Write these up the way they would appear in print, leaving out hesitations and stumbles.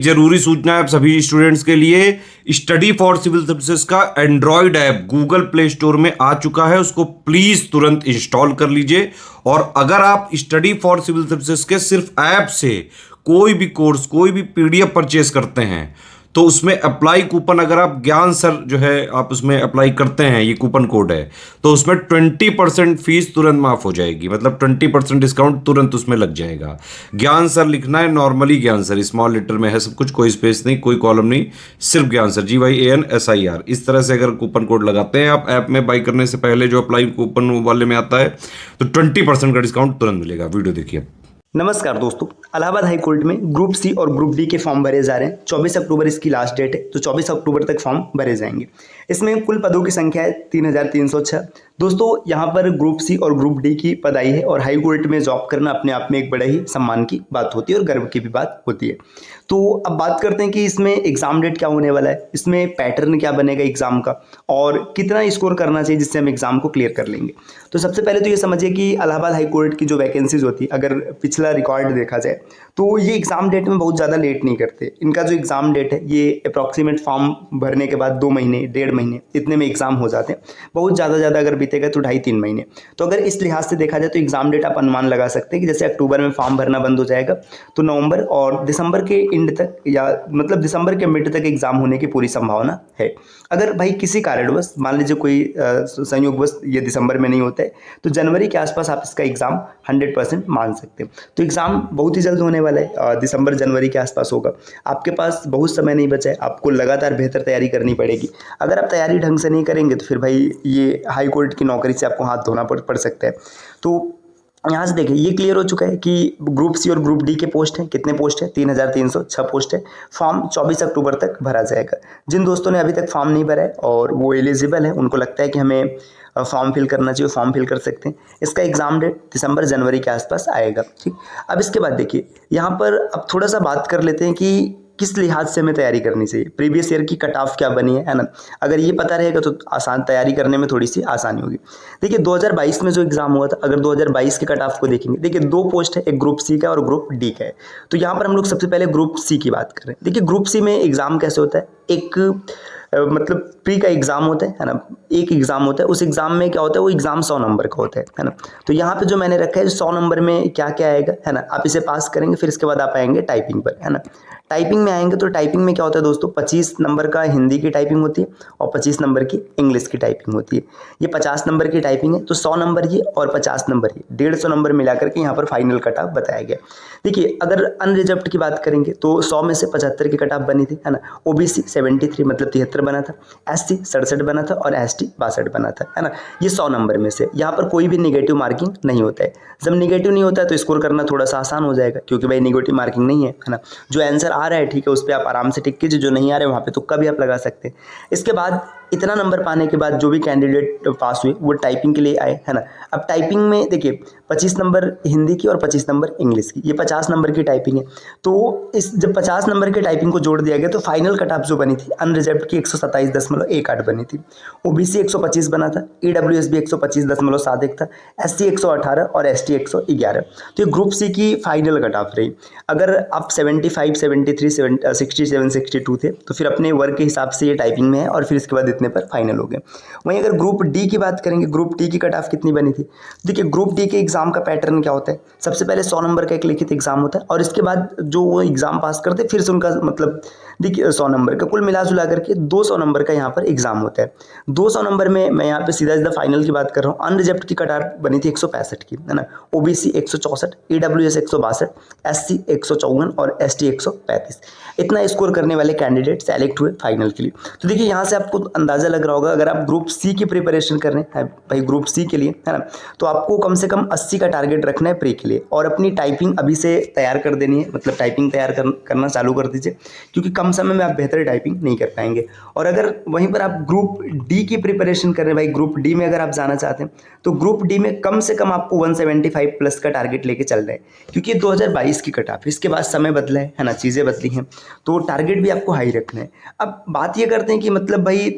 जरूरी सूचना है आप सभी स्टूडेंट्स के लिए। स्टडी फॉर सिविल सर्विसेज का Android app Google play store में आ चुका है, उसको प्लीज तुरंत इंस्टॉल कर लीजिए। और अगर आप स्टडी फॉर सिविल सर्विसेज के सिर्फ ऐप से कोई भी कोर्स, कोई भी पीडीएफ परचेस करते हैं तो उसमें अप्लाई कूपन, अगर आप ज्ञान सर जो है आप उसमें अप्लाई करते हैं, ये कूपन कोड है, तो उसमें 20% फीस तुरंत माफ हो जाएगी। मतलब 20% डिस्काउंट तुरंत उसमें लग जाएगा। ज्ञान सर लिखना है, नॉर्मली ज्ञान सर, स्मॉल लेटर में है सब कुछ, कोई स्पेस नहीं, कोई कॉलम नहीं, सिर्फ ज्ञान सर, GYANSIR। इस तरह से अगर कूपन कोड लगाते हैं आप ऐप में बाई करने से पहले, जो अप्लाई कूपन वाले में आता है, तो 20% का डिस्काउंट तुरंत मिलेगा। वीडियो देखिए। नमस्कार दोस्तों, इलाहाबाद हाई कोर्ट में ग्रुप सी और ग्रुप डी के फॉर्म भरे जा रहे हैं। 24 अक्टूबर इसकी लास्ट डेट है, तो 24 अक्टूबर तक फॉर्म भरे जाएंगे। इसमें कुल पदों की संख्या है 3306। दोस्तों यहाँ पर ग्रुप सी और ग्रुप डी की पद आई है और हाई कोर्ट में जॉब करना अपने आप में एक बड़ा ही सम्मान की बात होती है और गर्व की भी बात होती है। तो अब बात करते हैं कि इसमें एग्जाम डेट क्या होने वाला है, इसमें पैटर्न क्या बनेगा एग्जाम का, और कितना स्कोर करना चाहिए जिससे हम एग्जाम को क्लियर कर लेंगे। तो सबसे पहले तो ये समझिए कि इलाहाबाद हाई कोर्ट की जो वैकेंसीज होती है, अगर पिछला रिकॉर्ड देखा जाए तो ये एग्जाम डेट में बहुत ज़्यादा लेट नहीं करते। इनका जो एग्जाम डेट है ये अप्रॉक्सीमेट फॉर्म भरने के बाद 2 महीने 1.5 महीने इतने में एग्जाम हो जाते हैं। बहुत ज़्यादा अगर बीतेगा तो 2.5-3 महीने। तो अगर इस लिहाज से देखा जाए तो एग्जाम डेट आप अनुमान लगा सकते हैं कि जैसे अक्टूबर में फॉर्म भरना बंद हो जाएगा तो नवंबर और दिसंबर के एंड तक, या मतलब दिसंबर के मिड तक एग्जाम होने की पूरी संभावना है। अगर भाई किसी कारणवश मान लीजिए कोई संयोगवश ये दिसंबर में नहीं होता है तो जनवरी के आसपास आप इसका एग्जाम 100% मान सकते हैं। तो एग्जाम बहुत ही जल्द होने वाला है, दिसंबर जनवरी के आसपास होगा। आपके पास बहुत समय नहीं बचा है, आपको लगातार बेहतर तैयारी करनी पड़ेगी। अगर आप तैयारी ढंग से नहीं करेंगे तो फिर भाई ये हाई कोर्ट की नौकरी से आपको हाथ धोना पड़ सकता है। तो यहाँ से देखिए ये क्लियर हो चुका है कि ग्रुप सी और ग्रुप डी के पोस्ट हैं। कितने पोस्ट हैं? 3306 पोस्ट है। फॉर्म 24 अक्टूबर तक भरा जाएगा। जिन दोस्तों ने अभी तक फॉर्म नहीं भरा है और वो एलिजिबल है, उनको लगता है कि हमें फॉर्म फिल करना चाहिए, फॉर्म फिल कर सकते हैं। इसका एग्जाम डेट दिसंबर जनवरी के आसपास आएगा। ठीक, अब इसके बाद देखिए यहाँ पर अब थोड़ा सा बात कर लेते हैं कि किस लिहाज से हमें तैयारी करनी चाहिए, प्रीवियस ईयर की कट ऑफ क्या बनी है ना। अगर ये पता रहेगा तो आसान तैयारी करने में थोड़ी सी आसानी होगी। देखिए 2022 में जो एग्जाम हुआ था, अगर 2022 के कट ऑफ को देखेंगे, देखिए 2 पोस्ट है, एक ग्रुप सी का और ग्रुप डी का है। तो यहाँ पर हम लोग सबसे पहले ग्रुप सी की बात करें। देखिए ग्रुप सी में एग्जाम कैसे होता है, एक मतलब प्री का एग्जाम होता है ना, एक एग्जाम होता है। उस एग्जाम में क्या होता है, वो एग्जाम 100 नंबर का होता है ना। तो यहाँ पे जो मैंने रखा है 100 नंबर में क्या क्या आएगा है ना, आप इसे पास करेंगे, फिर इसके बाद आप आएंगे टाइपिंग पर, है ना। टाइपिंग में आएंगे तो टाइपिंग में क्या होता है दोस्तों, 25 नंबर का हिंदी की टाइपिंग होती है और 25 नंबर की इंग्लिश की टाइपिंग होती है। ये 50 नंबर की टाइपिंग है, तो 100 नंबर ये और 50 नंबर ये 150 नंबर मिलाकर के यहाँ पर फाइनल कट ऑफ बताया गया। देखिए अगर अनरिजर्व्ड की बात करेंगे तो 100 में से 75 की कट ऑफ बनी थी, है ना। OBC 73 मतलब 73 बना था, SC 67 बना था और ST 62 बना था, है ना। ये 100 नंबर में से। यहाँ पर कोई भी निगेटिव मार्किंग नहीं होता है। जब निगेटिव नहीं होता है तो स्कोर करना थोड़ा सा आसान हो जाएगा, क्योंकि भाई निगेटिव मार्किंग नहीं है ना। जो आंसर आ रहा है ठीक है, उस पर आप आराम से टिक कीजिए, जो नहीं आ रहा है वहाँ पे तुक्का भी आप लगा सकते हैं। इसके बाद इतना नंबर पाने के बाद जो भी कैंडिडेट पास हुए वो टाइपिंग के लिए आए, है ना। अब टाइपिंग में देखिए 25 नंबर हिंदी की और 25 नंबर इंग्लिश की, ये 50 नंबर की टाइपिंग है। तो इस जब 50 नंबर की टाइपिंग को जोड़ दिया गया तो फाइनल कट ऑफ जो बनी थी अनरिजर्व्ड की 127.18 बनी थी। OBC 125 बना था, EWS भी 125.71 था, SC 118 और ST 111। तो ये ग्रुप सी की फाइनल कट ऑफ रही। अगर आप 75, 73, 67, 62 थे तो फिर अपने वर्क के हिसाब से ये टाइपिंग में है और फिर इसके बाद इतने पर फाइनल हो गए। वहीं अगर ग्रुप डी की बात करेंगे, ग्रुप डी की कट ऑफ कितनी बनी थी। देखिए ग्रुप डी के एग्जाम का पैटर्न क्या होता है, सबसे पहले 100 नंबर का एक लिखित एग्जाम होता है और इसके बाद जो वो एग्जाम पास करते हैं फिर से उनका मतलब देखिए 100 नंबर का कुल मिला जुला करके 200 नंबर का यहाँ पर एग्जाम होता है। 200 नंबर में मैं यहाँ पे सीधा सीधा फाइनल की बात कर रहा हूँ। अनरिजर्व्ड की कट ऑफ बनी थी 165 की, है ना। OBC 164, EWS 162, SC 154 और ST 135। इतना स्कोर करने वाले कैंडिडेट सेलेक्ट हुए फाइनल के लिए। तो देखिए यहाँ से आपको अंदाजा लग रहा होगा, अगर आप ग्रुप सी की प्रिपरेशन कर रहे हैं भाई ग्रुप सी के लिए, है ना, तो आपको कम से कम 80 का टारगेट रखना है प्री के लिए और अपनी टाइपिंग अभी से तैयार कर देनी है। मतलब टाइपिंग तैयार करना चालू कर दीजिए, क्योंकि कम समय में आप बेहतर टाइपिंग नहीं कर पाएंगे। और अगर वहीं पर आप ग्रुप डी की प्रिपरेशन कर रहे हैं, भाई ग्रुप डी में अगर आप जाना चाहते हैं तो ग्रुप डी में कम से कम आपको 175 प्लस का टारगेट लेके चल रहे हैं, क्योंकि 2022 की कट ऑफ, इसके बाद समय बदला है ना, चीज़ें बदली हैं, तो टारगेट भी आपको हाई रखना है। अब बात ये करते हैं कि मतलब भाई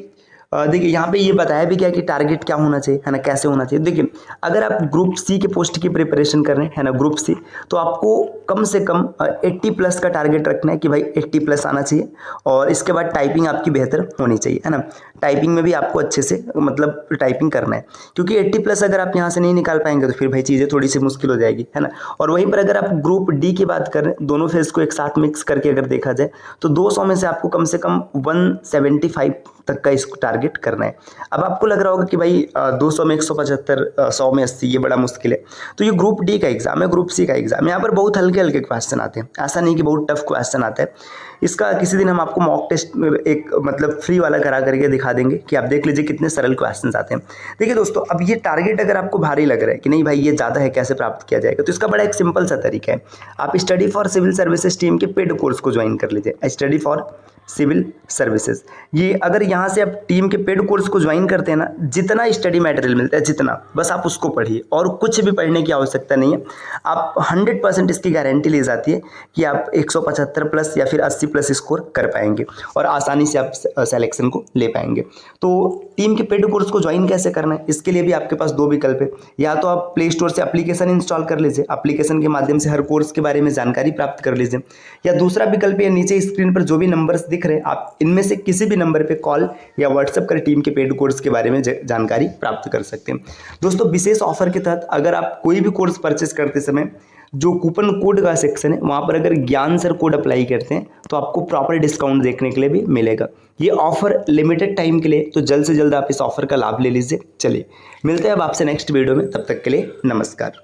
देखिए यहाँ पे ये बताया भी क्या कि टारगेट क्या होना चाहिए, है ना, कैसे होना चाहिए। देखिए अगर आप ग्रुप सी के पोस्ट की प्रिपरेशन कर रहे हैं, है ना, ग्रुप सी, तो आपको कम से कम 80 प्लस का टारगेट रखना है कि भाई 80 प्लस आना चाहिए। और इसके बाद टाइपिंग आपकी बेहतर होनी चाहिए, है ना, टाइपिंग में भी आपको अच्छे से मतलब टाइपिंग करना है, क्योंकि 80 प्लस अगर आप यहाँ से नहीं निकाल पाएंगे तो फिर भाई चीज़ें थोड़ी सी मुश्किल हो जाएगी, है ना। और वहीं पर अगर आप ग्रुप डी की बात करें, दोनों फेज को एक साथ मिक्स करके अगर देखा जाए तो 200 में से आपको कम से कम 175 तक का इसको टारगेट करना है। अब आपको लग रहा होगा कि भाई 200 में 175, 100 में 80, ये बड़ा मुश्किल है। तो ये ग्रुप डी का एग्जाम है, ग्रुप सी का एग्जाम, यहाँ पर बहुत हल्के हल्के क्वेश्चन आते हैं, ऐसा नहीं कि बहुत टफ क्वेश्चन आता है। इसका किसी दिन हम आपको मॉक टेस्ट एक मतलब फ्री वाला करा करके दिखा देंगे कि आप देख लीजिए कितने सरल क्वेश्चन आते हैं। देखिए दोस्तों, अब ये टारगेट अगर आपको भारी लग रहा है कि नहीं भाई ये ज़्यादा है, कैसे प्राप्त किया जाएगा, तो इसका बड़ा एक सिंपल सा तरीका है। आप study for civil services team के पेड कोर्स को ज्वाइन कर लीजिए, स्टडी फॉर सिविल सर्विसेज। ये अगर यहाँ से आप टीम के पेड कोर्स को ज्वाइन करते हैं ना, जितना स्टडी मटेरियल मिलता है जितना, बस आप उसको पढ़िए और कुछ भी पढ़ने की आवश्यकता नहीं है। आप 100% इसकी गारंटी ली जाती है कि आप 175 प्लस या फिर 80 प्लस स्कोर कर पाएंगे और आसानी से आप सिलेक्शन को ले पाएंगे। तो टीम के पेड कोर्स को ज्वाइन कैसे करना है, इसके लिए भी आपके पास दो विकल्प है। या तो आप प्ले स्टोर से एप्लीकेशन इंस्टॉल कर लीजिए, एप्लीकेशन के माध्यम से हर कोर्स के बारे में जानकारी प्राप्त कर लीजिए। या दूसरा विकल्प है, नीचे स्क्रीन पर जो भी नंबर्स दिख रहे हैं, आप इनमें से किसी भी नंबर पे कॉल या व्हाट्सएप कर टीम के पेड कोर्स के बारे में जानकारी प्राप्त कर सकते हैं। दोस्तों, विशेष ऑफर के तहत अगर आप कोई भी कोर्स परचेस करते समय जो कूपन कोड का सेक्शन है वहाँ पर अगर ज्ञान सर कोड अप्लाई करते हैं तो आपको प्रॉपर डिस्काउंट देखने के लिए भी मिलेगा। ये ऑफर लिमिटेड टाइम के लिए, तो जल्द से जल्द आप इस ऑफर का लाभ ले लीजिए। चलिए मिलते हैं अब आपसे नेक्स्ट वीडियो में, तब तक के लिए नमस्कार।